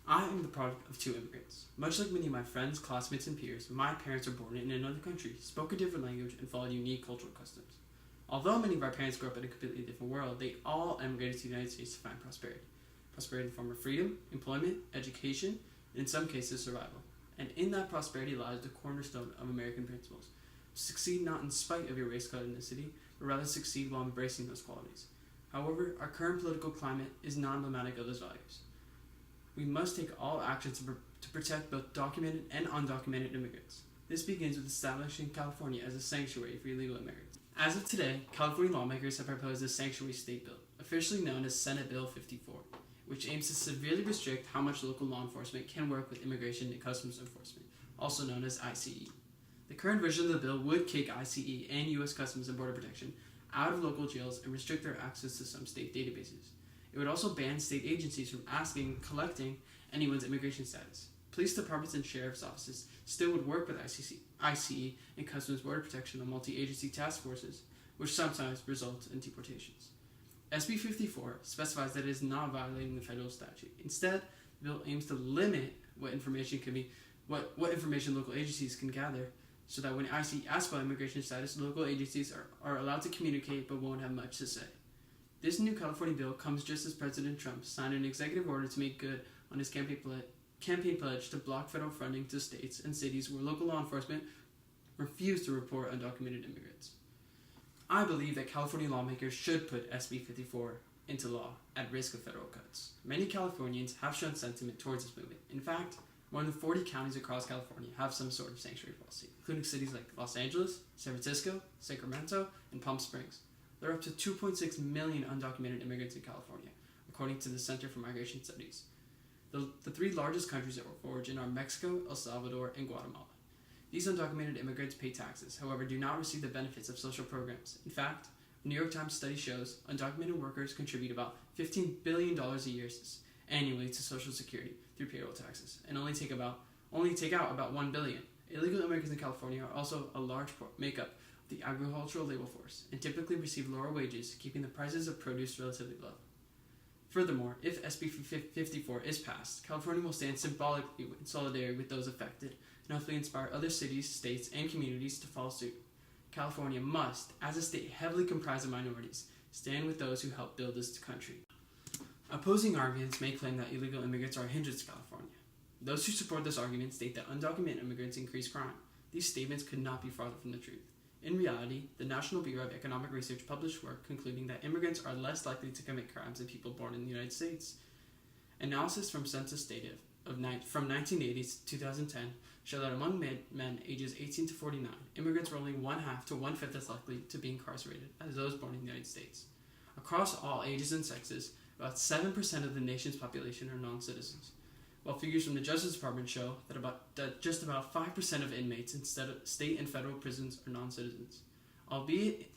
I am the product of two immigrants. Much like many of my friends, classmates, and peers, my parents were born in another country, spoke a different language, and followed unique cultural customs. Although many of our parents grew up in a completely different world, they all emigrated to the United States to find prosperity. Prosperity in the form of freedom, employment, education, and in some cases, survival. And in that prosperity lies the cornerstone of American principles. Succeed not in spite of your race, color, and ethnicity, but rather succeed while embracing those qualities. However, our current political climate is not emblematic of those values. We must take all actions to protect both documented and undocumented immigrants. This begins with establishing California as a sanctuary for illegal immigrants. As of today, California lawmakers have proposed a sanctuary state bill, officially known as Senate Bill 54, which aims to severely restrict how much local law enforcement can work with Immigration and Customs Enforcement, also known as ICE. The current version of the bill would kick ICE and U.S. Customs and Border Protection out of local jails and restrict their access to some state databases. It would also ban state agencies from asking and collecting anyone's immigration status. Police departments and sheriff's offices still would work with ICE and Customs Border Protection on multi-agency task forces, which sometimes result in deportations. SB 54 specifies that it is not violating the federal statute. Instead, the bill aims to limit what information local agencies can gather, so that when ICE asks about immigration status, local agencies are allowed to communicate but won't have much to say. This new California bill comes just as President Trump signed an executive order to make good on his campaign pledge to block federal funding to states and cities where local law enforcement refuse to report undocumented immigrants. I believe that California lawmakers should put SB 54 into law at risk of federal cuts. Many Californians have shown sentiment towards this movement. In fact, more than 40 counties across California have some sort of sanctuary policy, including cities like Los Angeles, San Francisco, Sacramento, and Palm Springs. There are up to 2.6 million undocumented immigrants in California, according to the Center for Migration Studies. The three largest countries of origin are Mexico, El Salvador, and Guatemala. These undocumented immigrants pay taxes, however, do not receive the benefits of social programs. In fact, a New York Times study shows undocumented workers contribute about $15 billion a year annually to Social Security through payroll taxes, and only take out about $1 billion. Illegal immigrants in California are also a large makeup the agricultural labor force and typically receive lower wages, keeping the prices of produce relatively low. Furthermore, if SB 54 is passed, California will stand symbolically in solidarity with those affected and hopefully inspire other cities, states, and communities to follow suit. California must, as a state heavily comprised of minorities, stand with those who helped build this country. Opposing arguments may claim that illegal immigrants are a hindrance to California. Those who support this argument state that undocumented immigrants increase crime. These statements could not be farther from the truth. In reality, the National Bureau of Economic Research published work concluding that immigrants are less likely to commit crimes than people born in the United States. Analysis from census data from 1980 to 2010 show that among men ages 18 to 49, immigrants were only 1/2 to 1/5 as likely to be incarcerated as those born in the United States. Across all ages and sexes, about 7% of the nation's population are non-citizens, while figures from the Justice Department show that just about 5% of inmates in state and federal prisons are non-citizens. Albeit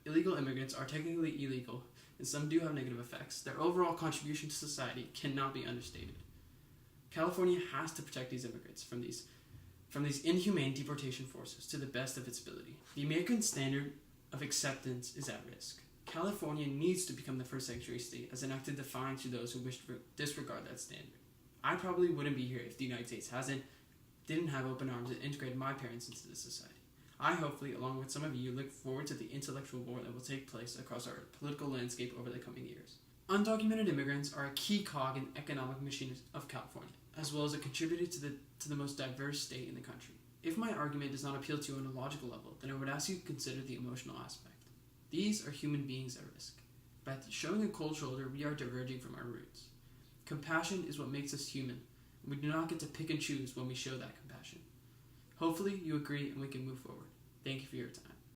illegal immigrants are technically illegal, and some do have negative effects, their overall contribution to society cannot be understated. California has to protect these immigrants from these inhumane deportation forces to the best of its ability. The American standard of acceptance is at risk. California needs to become the first sanctuary state as an act of defiance to those who wish to disregard that standard. I probably wouldn't be here if the United States didn't have open arms and integrated my parents into this society. I hopefully, along with some of you, look forward to the intellectual war that will take place across our political landscape over the coming years. Undocumented immigrants are a key cog in the economic machine of California, as well as a contributor to the most diverse state in the country. If my argument does not appeal to you on a logical level, then I would ask you to consider the emotional aspect. These are human beings at risk. By showing a cold shoulder, we are diverging from our roots. Compassion is what makes us human, and we do not get to pick and choose when we show that compassion. Hopefully you agree and we can move forward. Thank you for your time.